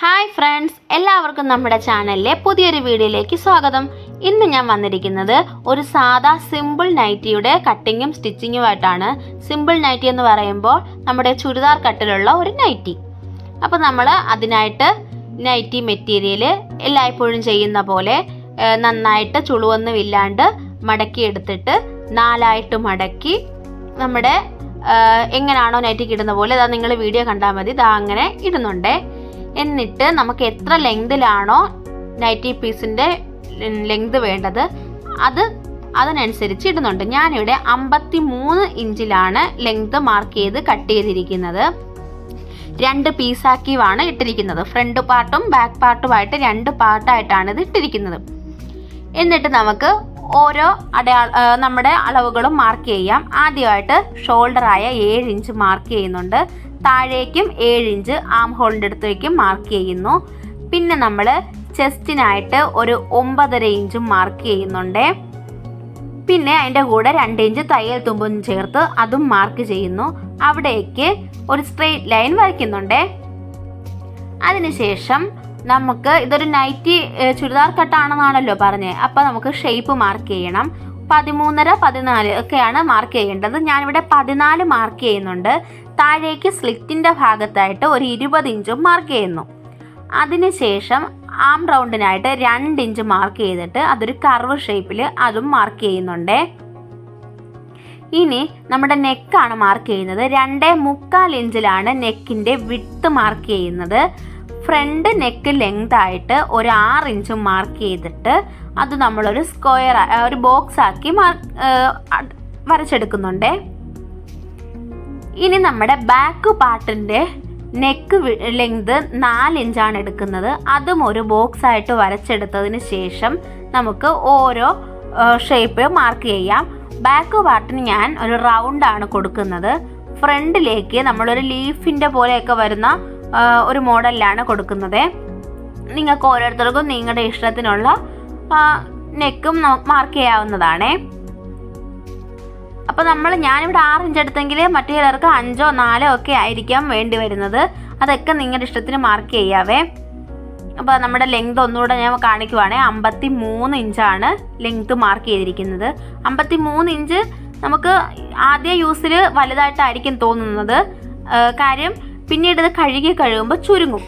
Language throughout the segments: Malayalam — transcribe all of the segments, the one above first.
ഹായ് ഫ്രണ്ട്സ്, എല്ലാവർക്കും നമ്മുടെ ചാനലിലെ പുതിയൊരു വീഡിയോയിലേക്ക് സ്വാഗതം. ഇന്ന് ഞാൻ വന്നിരിക്കുന്നത് ഒരു സാധാ സിമ്പിൾ നൈറ്റിയുടെ കട്ടിങ്ങും സ്റ്റിച്ചിങ്ങുമായിട്ടാണ്. സിമ്പിൾ നൈറ്റി എന്ന് പറയുമ്പോൾ നമ്മുടെ ചുരിദാർ കട്ടിലുള്ള ഒരു നൈറ്റി. അപ്പോൾ നമ്മൾ അതിനായിട്ട് നൈറ്റി മെറ്റീരിയൽ എല്ലായ്പ്പോഴും ചെയ്യുന്ന പോലെ നന്നായിട്ട് ചുളിവൊന്നുമില്ലാണ്ട് മടക്കി എടുത്തിട്ട് നാലായിട്ട് മടക്കി നമ്മുടെ എങ്ങനെയാണോ നൈറ്റിക്ക് ഇടുന്ന പോലെ അതാ നിങ്ങൾ വീഡിയോ കണ്ടാൽ മതി, ഇതാ അങ്ങനെ ഇടുന്നുണ്ടേ. എന്നിട്ട് നമുക്ക് എത്ര ലെങ്തിലാണോ നൈറ്റി പീസിൻ്റെ ലെങ്ത് വേണ്ടത് അതിനനുസരിച്ച് ഇടുന്നുണ്ട്. ഞാനിവിടെ 53 ഇഞ്ചിലാണ് ലെങ്ത് മാർക്ക് ചെയ്ത് കട്ട് ചെയ്തിരിക്കുന്നത്. 2 പീസാക്കിയാണ് ഇട്ടിരിക്കുന്നത്. ഫ്രണ്ട് പാർട്ടും ബാക്ക് പാർട്ടുമായിട്ട് 2 പാർട്ടായിട്ടാണ് ഇത് ഇട്ടിരിക്കുന്നത്. എന്നിട്ട് നമുക്ക് ഓരോ നമ്മുടെ അളവുകളും മാർക്ക് ചെയ്യാം. ആദ്യമായിട്ട് ഷോൾഡറായ 7 ഇഞ്ച് മാർക്ക് ചെയ്യുന്നുണ്ട്. താഴേക്കും 7 ഇഞ്ച് ആം ഹോളിൻ്റെ അടുത്തേക്കും മാർക്ക് ചെയ്യുന്നു. പിന്നെ നമ്മൾ ചെസ്റ്റിനായിട്ട് ഒരു 9.5 ഇഞ്ചും മാർക്ക് ചെയ്യുന്നുണ്ട്. പിന്നെ അതിൻ്റെ കൂടെ 2 ഇഞ്ച് തയ്യൽ തുമ്പും ചേർത്ത് അതും മാർക്ക് ചെയ്യുന്നു. അവിടേക്ക് ഒരു സ്ട്രെയിറ്റ് ലൈൻ വരയ്ക്കുന്നുണ്ട്. അതിനുശേഷം നമുക്ക് ഇതൊരു നൈറ്റി ചുരിദാർ കട്ടാണെന്നാണല്ലോ പറഞ്ഞത്, അപ്പോൾ നമുക്ക് ഷേപ്പ് മാർക്ക് ചെയ്യണം. 13.5 14 ഒക്കെയാണ് മാർക്ക് ചെയ്യേണ്ടത്. ഞാനിവിടെ 14 മാർക്ക് ചെയ്യുന്നുണ്ട്. താഴേക്ക് സ്ലിറ്റിൻ്റെ ഭാഗത്തായിട്ട് ഒരു 20 ഇഞ്ചും മാർക്ക് ചെയ്യുന്നു. അതിനുശേഷം ആം റൗണ്ടിനായിട്ട് 2 ഇഞ്ച് മാർക്ക് ചെയ്തിട്ട് അതൊരു കർവ് ഷേപ്പിൽ അതും മാർക്ക് ചെയ്യുന്നുണ്ട്. ഇനി നമ്മുടെ നെക്കാണ് മാർക്ക് ചെയ്യുന്നത്. 2.25 ഇഞ്ചിലാണ് നെക്കിൻ്റെ വിഡ്ത്ത് മാർക്ക് ചെയ്യുന്നത്. ഫ്രണ്ട് നെക്ക് ലെങ്ത് ആയിട്ട് ഒരു 6 ഇഞ്ചും മാർക്ക് ചെയ്തിട്ട് അത് നമ്മളൊരു സ്ക്വയർ ഒരു ബോക്സ് ആക്കി വരച്ചെടുക്കുന്നുണ്ട്. ഇനി നമ്മുടെ ബാക്ക് പാർട്ടിൻ്റെ നെക്ക് ലെങ്ത് 4 ഇഞ്ചാണ് എടുക്കുന്നത്. അതും ഒരു ബോക്സ് ആയിട്ട് വരച്ചെടുത്തതിന് ശേഷം നമുക്ക് ഓരോ ഷേപ്പ് മാർക്ക് ചെയ്യാം. ബാക്ക് പാർട്ടിന് ഞാൻ ഒരു റൗണ്ടാണ് കൊടുക്കുന്നത്. ഫ്രണ്ടിലേക്ക് നമ്മളൊരു ലീഫിൻ്റെ പോലെയൊക്കെ വരുന്ന ഒരു മോഡലിലാണ് കൊടുക്കുന്നത്. നിങ്ങൾക്ക് ഓരോരുത്തർക്കും നിങ്ങളുടെ ഇഷ്ടത്തിനുള്ള നെക്കും മാർക്ക് ചെയ്യാവുന്നതാണ്. അപ്പോൾ ഞാനിവിടെ 6 ഇഞ്ച് എടുത്തെങ്കിൽ മറ്റു ചിലർക്ക് 5 4 ഒക്കെ ആയിരിക്കാം വേണ്ടി വരുന്നത്. അതൊക്കെ നിങ്ങളുടെ ഇഷ്ടത്തിന് മാർക്ക് ചെയ്യാവേ. അപ്പോൾ നമ്മുടെ ലെങ്ത് ഒന്നുകൂടെ ഞാൻ കാണിക്കുവാണേ. 53 ഇഞ്ചാണ് ലെങ്ത് മാർക്ക് ചെയ്തിരിക്കുന്നത്. 53 ഇഞ്ച് നമുക്ക് ആദ്യ യൂസിൽ വലുതായിട്ടായിരിക്കും തോന്നുന്നത്. കാര്യം പിന്നീട് ഇത് കഴുകി കഴിയുമ്പോൾ ചുരുങ്ങും.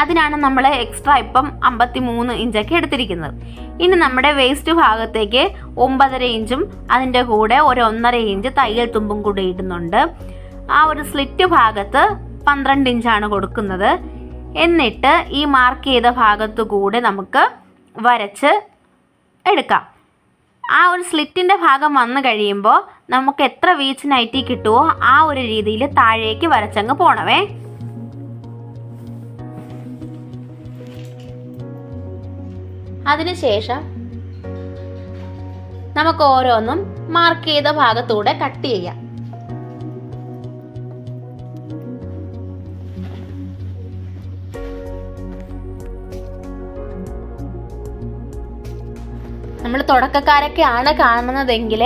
അതിനാണ് നമ്മൾ എക്സ്ട്രാ ഇപ്പം 53 ഇഞ്ചൊക്കെ എടുത്തിരിക്കുന്നത്. ഇനി നമ്മുടെ വേസ്റ്റ് ഭാഗത്തേക്ക് 9.5 ഇഞ്ചും അതിൻ്റെ കൂടെ ഒരു 1.5 ഇഞ്ച് തയ്യൽ തുമ്പും കൂടി ഇടുന്നുണ്ട്. ആ ഒരു സ്ലിറ്റ് ഭാഗത്ത് 12 ഇഞ്ചാണ് കൊടുക്കുന്നത്. എന്നിട്ട് ഈ മാർക്ക് ചെയ്ത ഭാഗത്തു കൂടെ നമുക്ക് വരച്ച് എടുക്കാം. ആ ഒരു സ്ലിറ്റിൻ്റെ ഭാഗം വന്നു കഴിയുമ്പോൾ നമുക്ക് എത്ര വീച്ച് നൈറ്റി കിട്ടുമോ ആ ഒരു രീതിയിൽ താഴേക്ക് വരച്ചങ്ങ് പോണവേ. അതിനുശേഷം നമുക്ക് ഓരോന്നും മാർക്ക് ചെയ്ത ഭാഗത്തൂടെ കട്ട് ചെയ്യാം. നമ്മൾ തുടക്കക്കാരൊക്കെയാണ് കാണുന്നതെങ്കിൽ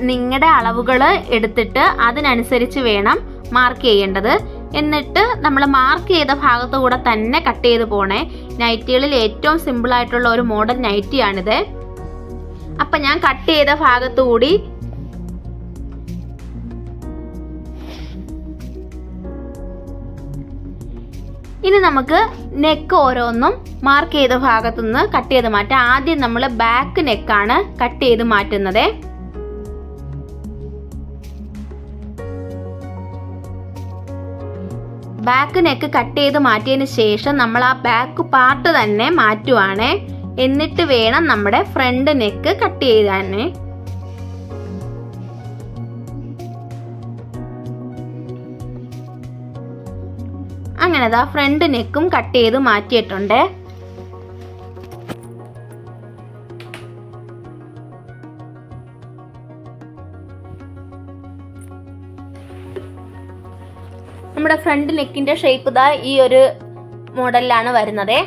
നിങ്ങളുടെ അളവുകൾ എടുത്തിട്ട് അതിനനുസരിച്ച് വേണം മാർക്ക് ചെയ്യേണ്ടത്. എന്നിട്ട് നമ്മൾ മാർക്ക് ചെയ്ത ഭാഗത്തു കൂടെ തന്നെ കട്ട് ചെയ്ത് പോണേ. നൈറ്റികളിൽ ഏറ്റവും സിമ്പിളായിട്ടുള്ള ഒരു മോഡൽ നൈറ്റിയാണിത്. അപ്പം ഞാൻ കട്ട് ചെയ്ത ഭാഗത്തു കൂടി ഇനി നമുക്ക് നെക്ക് ഓരോന്നും മാർക്ക് ചെയ്ത ഭാഗത്തുനിന്ന് കട്ട് ചെയ്ത് മാറ്റാം. ആദ്യം നമ്മൾ ബാക്ക് നെക്കാണ് കട്ട് ചെയ്ത് മാറ്റുന്നത്. ബാക്ക് നെക്ക് കട്ട് ചെയ്ത് മാറ്റിയതിന് ശേഷം നമ്മൾ ആ ബാക്ക് പാർട്ട് തന്നെ മാറ്റുവാണ്. എന്നിട്ട് വേണം നമ്മുടെ ഫ്രണ്ട് നെക്ക് കട്ട് ചെയ്യാൻ. അങ്ങനെ ദാ ഫ്രണ്ട് നെക്കും കട്ട് ചെയ്ത് മാറ്റിയിട്ടുണ്ട്. നമ്മുടെ ഫ്രണ്ട് നെക്കിൻ്റെ ഷേപ്പ് ഇതാ ഈ ഒരു മോഡലിലാണ് വരുന്നത്.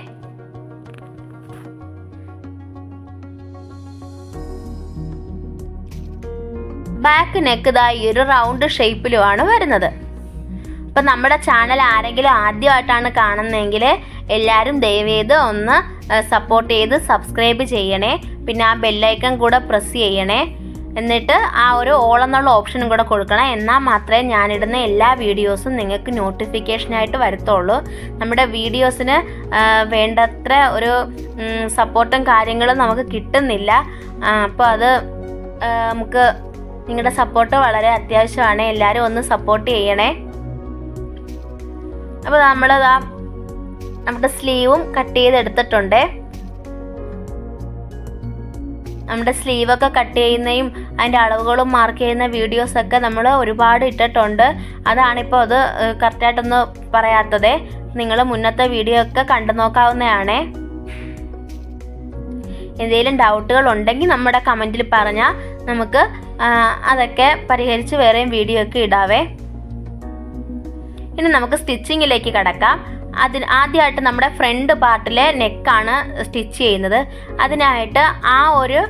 ബാക്ക് നെക്ക് ഇതാ ഈ ഒരു റൗണ്ട് ഷേപ്പിലുമാണ് വരുന്നത്. ഇപ്പം നമ്മുടെ ചാനൽ ആരെങ്കിലും ആദ്യമായിട്ടാണ് കാണുന്നതെങ്കിൽ എല്ലാവരും ദയവേത് ഒന്ന് സപ്പോർട്ട് ചെയ്ത് സബ്സ്ക്രൈബ് ചെയ്യണേ. പിന്നെ ആ ബെല്ലൈക്കൺ കൂടെ പ്രസ് ചെയ്യണേ. എന്നിട്ട് ആ ഒരു ഓൾ എന്നുള്ള ഓപ്ഷനും കൂടെ കൊടുക്കണം. എന്നാൽ മാത്രമേ ഞാനിടുന്ന എല്ലാ വീഡിയോസും നിങ്ങൾക്ക് നോട്ടിഫിക്കേഷനായിട്ട് വരത്തുള്ളൂ. നമ്മുടെ വീഡിയോസിന് വേണ്ടത്ര ഒരു സപ്പോർട്ടും കാര്യങ്ങളും നമുക്ക് കിട്ടുന്നില്ല. അപ്പോൾ അത് നമുക്ക് നിങ്ങളുടെ സപ്പോർട്ട് വളരെ അത്യാവശ്യമാണ്. എല്ലാവരും ഒന്ന് സപ്പോർട്ട് ചെയ്യണേ. അപ്പോൾ നമ്മുടെ സ്ലീവും കട്ട് ചെയ്തെടുത്തിട്ടുണ്ട്. നമ്മുടെ സ്ലീവൊക്കെ കട്ട് ചെയ്യുന്നതും അതിൻ്റെ അളവുകളും മാർക്ക് ചെയ്യുന്ന വീഡിയോസൊക്കെ നമ്മൾ ഒരുപാട് ഇട്ടിട്ടുണ്ട്. അതാണിപ്പോൾ അത് കറക്റ്റായിട്ടൊന്ന് പറയാത്തത്. നിങ്ങൾ മുന്നത്തെ വീഡിയോ ഒക്കെ കണ്ടു നോക്കാവുന്നതാണ്. എന്തെങ്കിലും ഡൗട്ടുകൾ ഉണ്ടെങ്കിൽ നമ്മുടെ കമൻറ്റിൽ പറഞ്ഞാൽ നമുക്ക് അതൊക്കെ പരിഹരിച്ച് വേറെയും വീഡിയോ ഒക്കെ ഇടാവേ. ഇനി നമുക്ക് സ്റ്റിച്ചിങ്ങിലേക്ക് കടക്കാം. ആദ്യമായിട്ട് നമ്മുടെ ഫ്രണ്ട് പാർട്ടിലെ നെക്കാണ് സ്റ്റിച്ച് ചെയ്യുന്നത്. അതിനായിട്ട് ആ ഒരു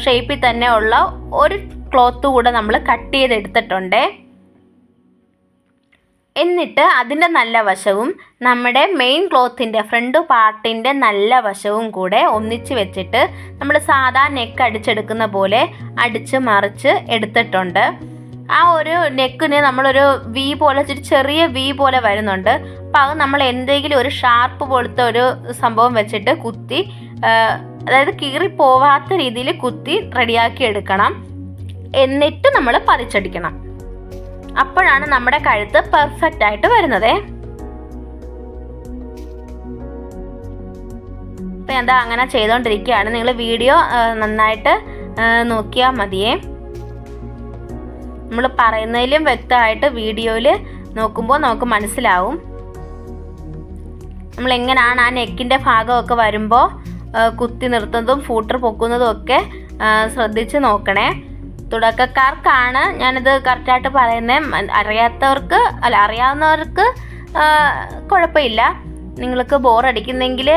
ഷേപ്പിൽ തന്നെ ഉള്ള ഒരു ക്ലോത്ത് കൂടെ നമ്മൾ കട്ട് ചെയ്തെടുത്തിട്ടുണ്ട്. എന്നിട്ട് അതിൻ്റെ നല്ല വശവും നമ്മുടെ മെയിൻ ക്ലോത്തിൻ്റെ ഫ്രണ്ട് പാർട്ടിൻ്റെ നല്ല വശവും കൂടെ ഒന്നിച്ച് വെച്ചിട്ട് നമ്മൾ സാധാ നെക്ക് അടിച്ചെടുക്കുന്ന പോലെ അടിച്ച് മറിച്ച് എടുത്തിട്ടുണ്ട്. ആ ഒരു നെക്കിന് നമ്മളൊരു വി പോലെ ചെറിയ വി പോലെ വരുന്നുണ്ട്. അപ്പോൾ അത് നമ്മൾ എന്തെങ്കിലും ഒരു ഷാർപ്പ് പോലത്തെ ഒരു സംഭവം വെച്ചിട്ട് കുത്തി, അതായത് കീറിപ്പോവാത്ത രീതിയിൽ കുത്തി റെഡിയാക്കി എടുക്കണം. എന്നിട്ട് നമ്മൾ പതിച്ചടിക്കണം. അപ്പോഴാണ് നമ്മുടെ കഴുത്ത് പെർഫെക്റ്റ് ആയിട്ട് വരുന്നത്. ഇപ്പം എന്താ അങ്ങനെ ചെയ്തുകൊണ്ടിരിക്കുകയാണ്. നിങ്ങൾ വീഡിയോ നന്നായിട്ട് നോക്കിയാൽ മതിയേ. നമ്മൾ പറയുന്നതിലും വ്യക്തമായിട്ട് വീഡിയോയിൽ നോക്കുമ്പോൾ നമുക്ക് മനസ്സിലാവും. നമ്മളെങ്ങനെയാണ് ആ നെക്കിൻ്റെ ഭാഗമൊക്കെ വരുമ്പോൾ കുത്തി നിർത്തുന്നതും ഫൂട്ടർ പൊക്കുന്നതും ഒക്കെ ശ്രദ്ധിച്ച് നോക്കണേ. തുടക്കക്കാർക്കാണ് ഞാനിത് കറക്റ്റായിട്ട് പറയുന്നത്. അറിയാവുന്നവർക്ക് കുഴപ്പമില്ല. നിങ്ങൾക്ക് ബോറടിക്കുന്നെങ്കിൽ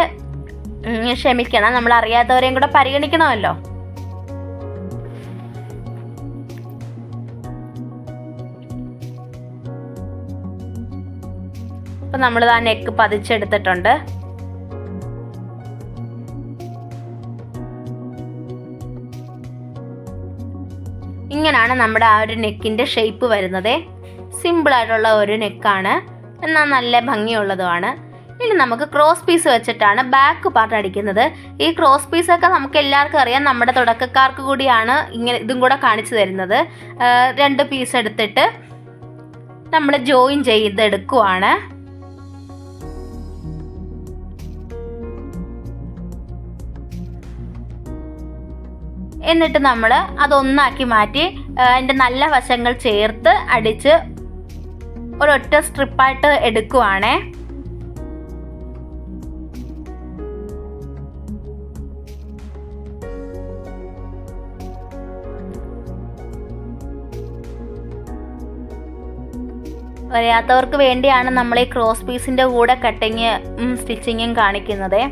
ക്ഷമിക്കണം. നമ്മൾ അറിയാത്തവരെയും കൂടെ പരിഗണിക്കണമല്ലോ. അപ്പം നമ്മൾ ആ നെക്ക് പതിച്ചെടുത്തിട്ടുണ്ട്. ഇങ്ങനെയാണ് നമ്മുടെ ആ ഒരു നെക്കിൻ്റെ ഷേപ്പ് വരുന്നത്. സിമ്പിളായിട്ടുള്ള ഒരു നെക്കാണ്, എന്നാൽ നല്ല ഭംഗിയുള്ളതുമാണ്. ഇനി നമുക്ക് ക്രോസ് പീസ് വെച്ചിട്ടാണ് ബാക്ക് പാർട്ട് അടിക്കുന്നത്. ഈ ക്രോസ് പീസൊക്കെ നമുക്ക് എല്ലാവർക്കും അറിയാം. നമ്മുടെ തുടക്കക്കാർക്ക് കൂടിയാണ് ഇതും കൂടെ കാണിച്ചു തരുന്നത്. 2 പീസ് എടുത്തിട്ട് നമ്മൾ ജോയിൻ ചെയ്തെടുക്കുവാണ്. എന്നിട്ട് നമ്മൾ അതൊന്നാക്കി മാറ്റി അതിൻ്റെ നല്ല വശങ്ങൾ ചേർത്ത് അടിച്ച് ഒരൊറ്റ സ്ട്രിപ്പായിട്ട് എടുക്കുവാണേ. വരാത്തവർക്ക് വേണ്ടിയാണ് നമ്മൾ ഈ ക്രോസ് പീസിൻ്റെ കൂടെ കട്ടിങ് സ്റ്റിച്ചിങ്ങും കാണിക്കുന്നത്.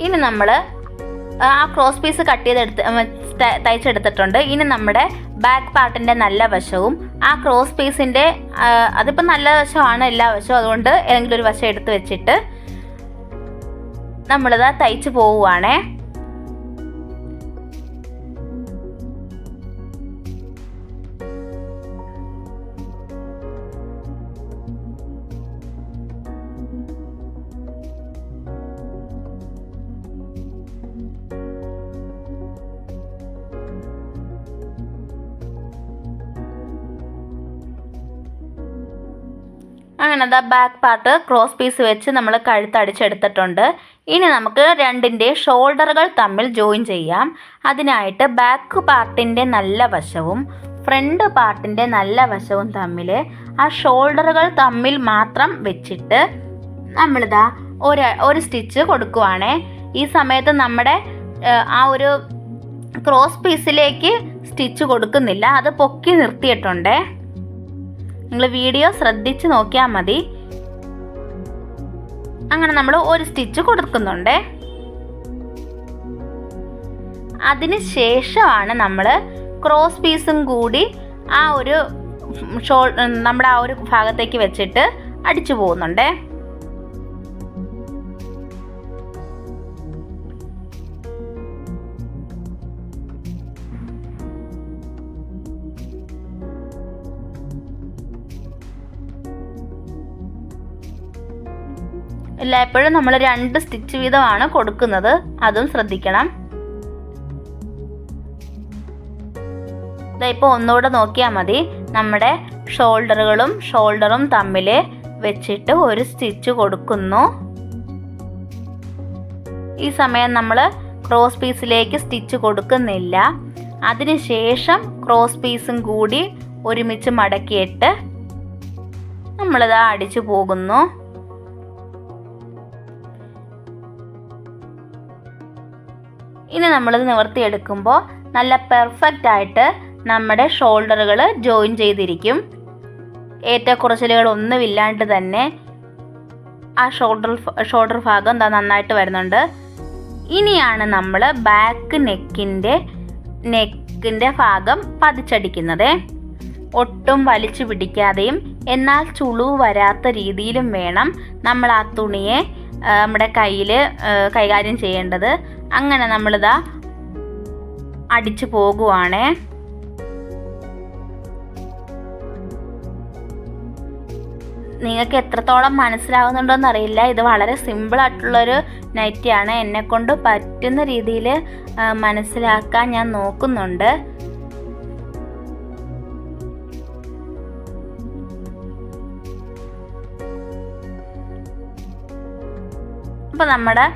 ഇനി നമ്മൾ ആ ക്രോസ് പീസ് കട്ട് തയ്ച്ചെടുത്തിട്ടുണ്ട്. ഇനി നമ്മുടെ ബാക്ക് പാർട്ടിൻ്റെ നല്ല വശവും ആ ക്രോസ് പീസിൻ്റെ അതിപ്പോൾ നല്ല വശമാണ് എല്ലാ വശവും, അതുകൊണ്ട് ഏതെങ്കിലും ഒരു വശം എടുത്ത് വെച്ചിട്ട് നമ്മളിത് തയ്ച്ച് പോവുകയാണേ. അങ്ങനെ ബാക്ക് പാർട്ട് ക്രോസ് പീസ് വെച്ച് നമ്മൾ കഴുത്തടിച്ചെടുത്തിട്ടുണ്ട്. ഇനി നമുക്ക് രണ്ടിൻ്റെ ഷോൾഡറുകൾ തമ്മിൽ ജോയിൻ ചെയ്യാം. അതിനായിട്ട് ബാക്ക് പാർട്ടിൻ്റെ നല്ല വശവും ഫ്രണ്ട് പാർട്ടിൻ്റെ നല്ല വശവും തമ്മിൽ ആ ഷോൾഡറുകൾ തമ്മിൽ മാത്രം വെച്ചിട്ട് നമ്മളിതാ ഒരു സ്റ്റിച്ച് കൊടുക്കുവാണേ. ഈ സമയത്ത് നമ്മുടെ ആ ഒരു ക്രോസ് പീസിലേക്ക് സ്റ്റിച്ച് കൊടുക്കുന്നില്ല, അത് പൊക്കി നിർത്തിയിട്ടുണ്ട്. നിങ്ങൾ വീഡിയോ ശ്രദ്ധിച്ച് നോക്കിയാൽ മതി. അങ്ങനെ നമ്മൾ ഒരു സ്റ്റിച്ച് കൊടുക്കുന്നുണ്ട്. അതിന് ശേഷമാണ് നമ്മൾ ക്രോസ് പീസും കൂടി ആ ഒരു നമ്മുടെ ആ ഒരു ഭാഗത്തേക്ക് വെച്ചിട്ട് അടിച്ചു പോകുന്നുണ്ടേ. എല്ലായ്പ്പോഴും നമ്മൾ 2 സ്റ്റിച്ച് വീതമാണ് കൊടുക്കുന്നത്, അതും ശ്രദ്ധിക്കണം. ഇപ്പോൾ ഒന്നുകൂടെ നോക്കിയാൽ മതി. നമ്മുടെ ഷോൾഡറും തമ്മിൽ വെച്ചിട്ട് ഒരു സ്റ്റിച്ച് കൊടുക്കുന്നു. ഈ സമയം നമ്മൾ ക്രോസ് പീസിലേക്ക് സ്റ്റിച്ച് കൊടുക്കുന്നില്ല. അതിനുശേഷം ക്രോസ് പീസും കൂടി ഒരുമിച്ച് മടക്കിയിട്ട് നമ്മളിതാ അടിച്ചു പോകുന്നു. ഇനി നമ്മളിത് നിവർത്തിയെടുക്കുമ്പോൾ നല്ല പെർഫെക്റ്റ് ആയിട്ട് നമ്മുടെ ഷോൾഡറുകൾ ജോയിൻ ചെയ്തിരിക്കും. ഏറ്റക്കുറച്ചിലുകളൊന്നുമില്ലാണ്ട് തന്നെ ആ ഷോൾഡർ ഭാഗം നന്നായിട്ട് വരുന്നുണ്ട്. ഇനിയാണ് നമ്മൾ ബാക്ക് നെക്കിൻ്റെ ഭാഗം പതിച്ചടിക്കുന്നത്. ഒട്ടും വലിച്ചു പിടിക്കാതെയും എന്നാൽ ചുളിവ് വരാത്ത രീതിയിലും വേണം നമ്മൾ ആ തുണിയെ നമ്മുടെ കയ്യിൽ കൈകാര്യം ചെയ്യേണ്ടത്. അങ്ങനെ നമ്മളിതാ അടിച്ചു പോകുവാണേ. നിങ്ങൾക്ക് എത്രത്തോളം മനസ്സിലാവുന്നുണ്ടോയെന്ന് അറിയില്ല. ഇത് വളരെ സിമ്പിളായിട്ടുള്ളൊരു നൈറ്റിയാണ്. എന്നെക്കൊണ്ട് പറ്റുന്ന രീതിയിൽ മനസ്സിലാക്കാൻ ഞാൻ നോക്കുന്നുണ്ട്. അപ്പോൾ നമ്മുടെ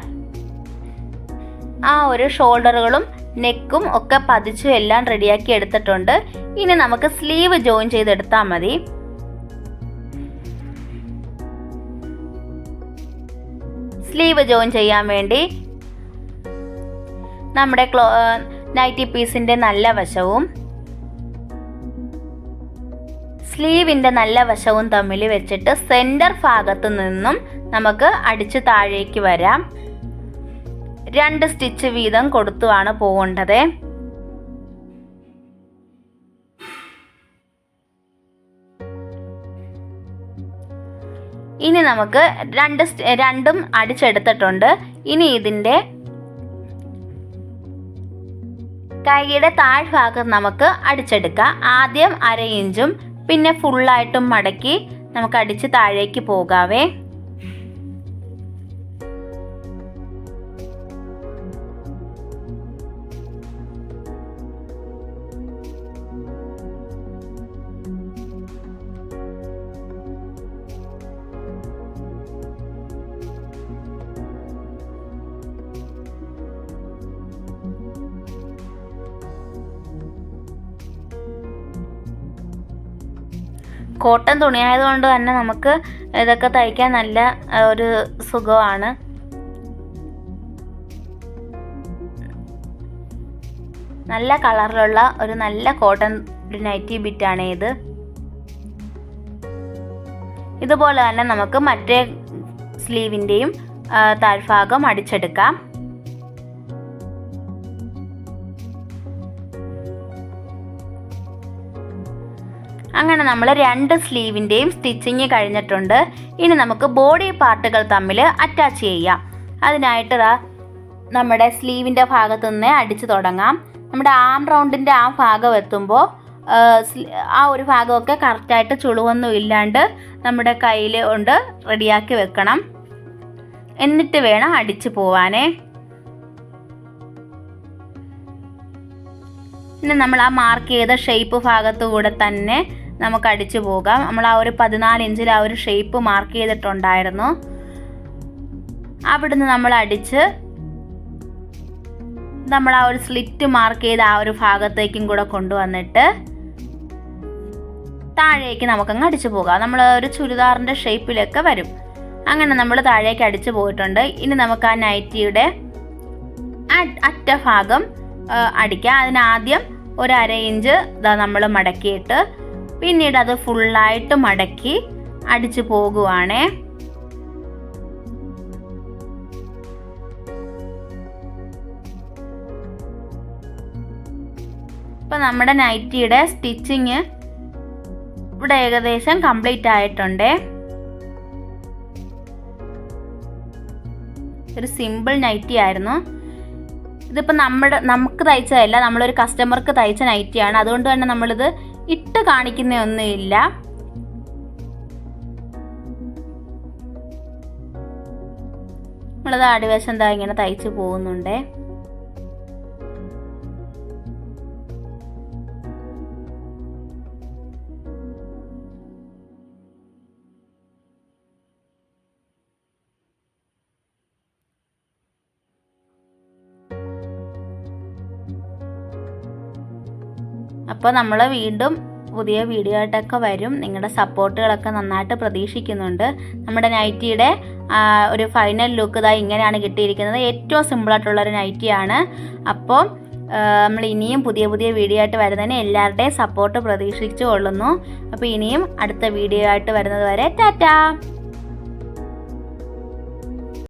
ആ ഒരു ഷോൾഡറുകളും നെക്കും ഒക്കെ പതിച്ചും എല്ലാം റെഡിയാക്കി എടുത്തിട്ടുണ്ട്. ഇനി നമുക്ക് സ്ലീവ് ജോയിൻ ചെയ്തെടുത്താൽ മതി. സ്ലീവ് ജോയിൻ ചെയ്യാൻ വേണ്ടി നമ്മുടെ നൈറ്റി പീസിൻ്റെ നല്ല വശവും സ്ലീവിൻ്റെ നല്ല വശവും തമ്മിൽ വെച്ചിട്ട് സെൻറ്റർ ഭാഗത്തു നിന്നും നമുക്ക് അടിച്ച് താഴേക്ക് വരാം. 2 സ്റ്റിച്ച് വീതം കൊടുത്തുമാണ് പോകേണ്ടത്. ഇനി നമുക്ക് രണ്ടും അടിച്ചെടുത്തിട്ടുണ്ട്. ഇനി ഇതിൻ്റെ കൈയുടെ താഴ്ഭാഗം നമുക്ക് അടിച്ചെടുക്കാം. ആദ്യം 1/2 ഇഞ്ചും പിന്നെ ഫുള്ളായിട്ടും മടക്കി നമുക്ക് അടിച്ച് താഴേക്ക് പോകാവേ. കോട്ടൺ തുണിയായതുകൊണ്ട് തന്നെ നമുക്ക് ഇതൊക്കെ തയ്ക്കാൻ നല്ല ഒരു സുഖമാണ്. നല്ല കളറിലുള്ള ഒരു നല്ല കോട്ടൺ നൈറ്റി ബിറ്റാണ് ഇത്. ഇതുപോലെ തന്നെ നമുക്ക് മറ്റേ സ്ലീവിൻ്റെയും താഴ്ഭാഗം അടിച്ചെടുക്കാം. അങ്ങനെ നമ്മൾ 2 സ്ലീവിൻ്റെയും സ്റ്റിച്ചിങ് കഴിഞ്ഞിട്ടുണ്ട്. ഇനി നമുക്ക് ബോഡി പാർട്ടുകൾ തമ്മിൽ അറ്റാച്ച് ചെയ്യാം. അതിനായിട്ട് നമ്മുടെ സ്ലീവിൻ്റെ ഭാഗത്തു നിന്ന് അടിച്ച് തുടങ്ങാം. നമ്മുടെ ആം റൗണ്ടിൻ്റെ ആ ഭാഗം എത്തുമ്പോൾ ആ ഒരു ഭാഗമൊക്കെ കറക്റ്റായിട്ട് ചുളിവൊന്നും ഇല്ലാണ്ട് നമ്മുടെ കയ്യിൽ കൊണ്ട് റെഡിയാക്കി വെക്കണം. എന്നിട്ട് വേണം അടിച്ച് പോവാനേ. പിന്നെ നമ്മൾ ആ മാർക്ക് ചെയ്ത ഷേപ്പ് ഭാഗത്തു കൂടെ തന്നെ നമുക്ക് അടിച്ചു പോകാം. നമ്മൾ ആ ഒരു 14 ഇഞ്ചിൽ ആ ഒരു ഷേപ്പ് മാർക്ക് ചെയ്തിട്ടുണ്ടായിരുന്നു. അവിടുന്ന് നമ്മൾ അടിച്ച് നമ്മൾ ആ ഒരു സ്ലിറ്റ് മാർക്ക് ചെയ്ത ആ ഒരു ഭാഗത്തേക്കും കൂടെ കൊണ്ടുവന്നിട്ട് താഴേക്ക് നമുക്കങ്ങ് അടിച്ചു പോകാം. നമ്മൾ ഒരു ചുരിദാറിൻ്റെ ഷേപ്പിലൊക്കെ വരും. അങ്ങനെ നമ്മൾ താഴേക്ക് അടിച്ചു പോയിട്ടുണ്ട്. ഇനി നമുക്ക് ആ നൈറ്റിയുടെ അറ്റ ഭാഗം അടിക്കാം. അതിനാദ്യം ഒരു 1/2 ഇഞ്ച് നമ്മൾ മടക്കിയിട്ട് പിന്നീട് അത് ഫുള്ളായിട്ട് മടക്കി അടിച്ചു പോകുവാണേ. അപ്പോൾ നമ്മുടെ നൈറ്റിയുടെ സ്റ്റിച്ചിങ് ഇവിടെ ഏകദേശം കംപ്ലീറ്റ് ആയിട്ടുണ്ട്. ഒരു സിമ്പിൾ നൈറ്റി ആയിരുന്നു. ഇതിപ്പോൾ നമുക്ക് തയ്ച്ചതല്ല, നമ്മളൊരു കസ്റ്റമർക്ക് തയ്ച്ച നൈറ്റിയാണ്. അതുകൊണ്ട് തന്നെ നമ്മളിത് ഇട്ട് കാണിക്കുന്നൊന്നുമില്ല. നമ്മളത് അടിവശം എന്താ ഇങ്ങനെ തയ്ച്ച് പോകുന്നുണ്ട്. അപ്പോൾ നമ്മൾ വീണ്ടും പുതിയ വീഡിയോ ആയിട്ടൊക്കെ വരും. നിങ്ങളുടെ സപ്പോർട്ടുകളൊക്കെ നന്നായിട്ട് പ്രതീക്ഷിക്കുന്നുണ്ട്. നമ്മുടെ നൈറ്റിയുടെ ഒരു ഫൈനൽ ലുക്ക് ഇതാ ഇങ്ങനെയാണ് കിട്ടിയിരിക്കുന്നത്. ഏറ്റവും സിമ്പിളായിട്ടുള്ളൊരു നൈറ്റിയാണ്. അപ്പോൾ നമ്മൾ ഇനിയും പുതിയ വീഡിയോ ആയിട്ട് വരുന്നതിന് എല്ലാവരുടെയും സപ്പോർട്ട് പ്രതീക്ഷിച്ചു കൊള്ളുന്നു. അപ്പോൾ ഇനിയും അടുത്ത വീഡിയോ ആയിട്ട് വരുന്നത് വരെ ടാറ്റാ.